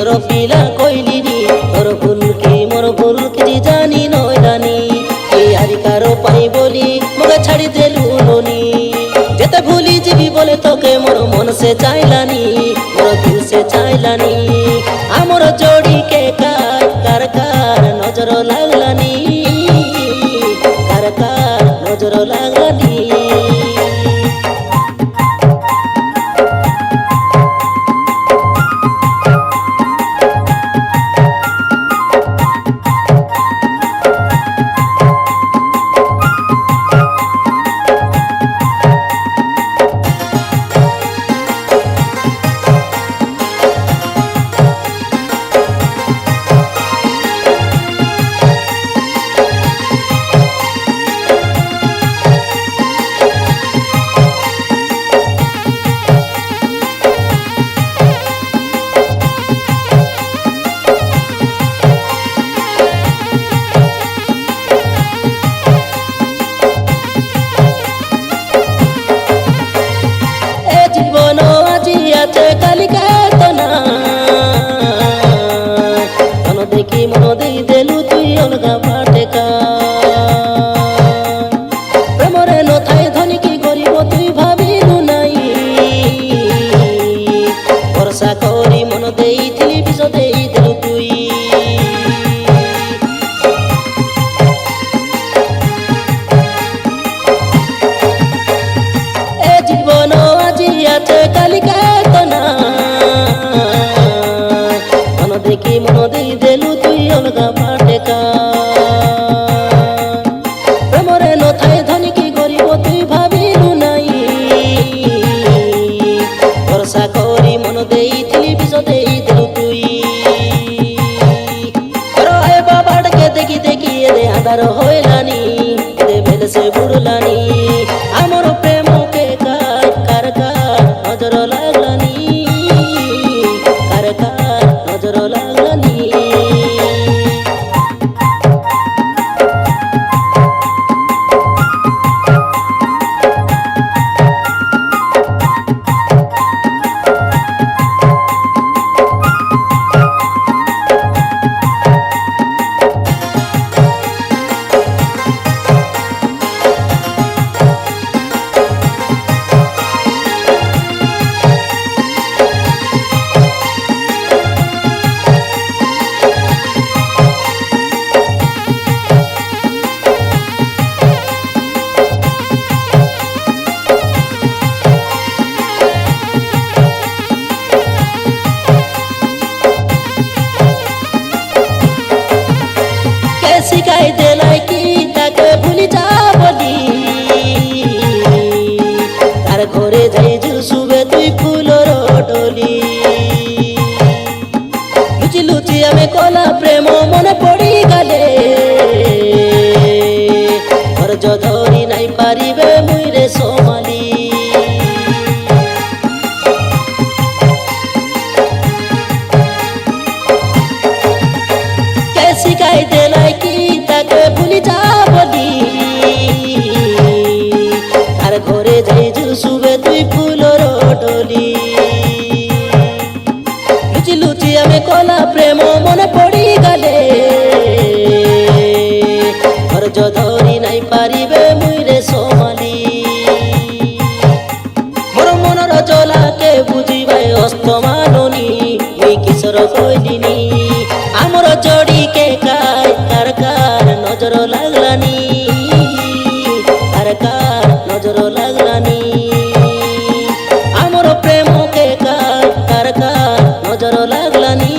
কিশোর পিলা কইলিনি তোর ভুল কি মোর ভুল কি জানি নয় জানি এই আরি কারো পাই বলি মগে ছাড়ি দেলু ননি যেতে ভুলি যাবি বলে তোকে মোর মন সে চাইলানি মোর দিল সে চাইলানি আমার জোড়ি কে কার কার কার নজর লাগলানি কার কার নজর লাগলানি কালিকা তো না মন দেখি মন দেই দেলু তুই অলগা বাটেকা প্রেমরে নথায় ধনী কি গরিব তুই ভাবিলু নাই ভরসা করি মন দেইছিলি বিষ দেই দেলু তুই এ জীবন আজি আছে কালিকা দেখি মন দেই দেলু তুই অলগা বাটেকা প্রেমরে নথায় ধনী কি গরিব তুই ভাবিলু নাই ভরসা করি মন দেইছিলি বিষ দেই দেলু তুই রয়ে বাবাটাকে দেখি দেখি এদে আধার হইলানি এদে বেলে সে বুড়লানি আমার প্রেমকে কার কার কার নজর লাগলানি কার কার নজর লাগলানি শিখাই দেলাই কি তাকে ভুলি যা বলি তার ঘরে যাই শুবে তুই ফুলর ডলি লুচি লুচি আমি কলা প্রেম মনে পড়ি গেলে ধৈর্য ধরি নাই পারিবে মুই রে সোমালি কে শিখাই দেলাই কি তাকে ভুলি যা বলি তার ঘরে যাই শুবে তুই ফুলর ডলি লুচি লুচি আমি কলা প্রেম মনে পড়ি গেলে ধৈর্য ধরি নাই পারিবে মুই রে সোমালি মোর মনর জলাকে বুঝিবাই অস্তমাননি মুই কিশোর কইলিনি আমার জড়িকে কার কার কার নজর লাগলানি কার কার নজর লাগলানি আমার প্রেমকে কার কার কার নজর লাগলানি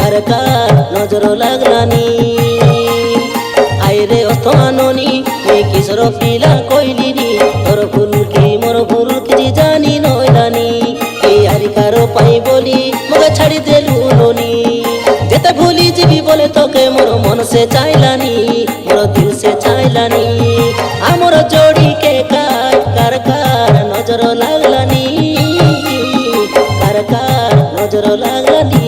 কার কার নজর লাগলানি আইরে অস্তমাননি মুই কিশোর পিলা কইলিনি তোর ভুল কি মোর ভুল কি জানি নয় জানি এই আরি কারো পাই বলি মগে ছাড়ি দেলু ননি যেতে ভুলি যাবি বলে তোকে মোর মন সে চাইলানি মোর দিল সে চাইলানি আমার জোড়ি কে কার কার কার নজর লাগলানি কার কার নজর লাগলানি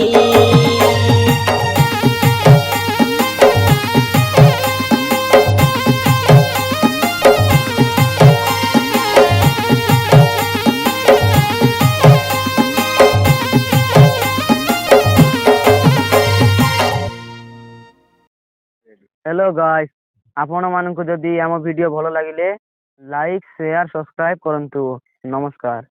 हेलो गाइस, आपण मानक जदि आम वीडियो भल लगिले लाइक शेयर सब्सक्राइब करंतु। नमस्कार।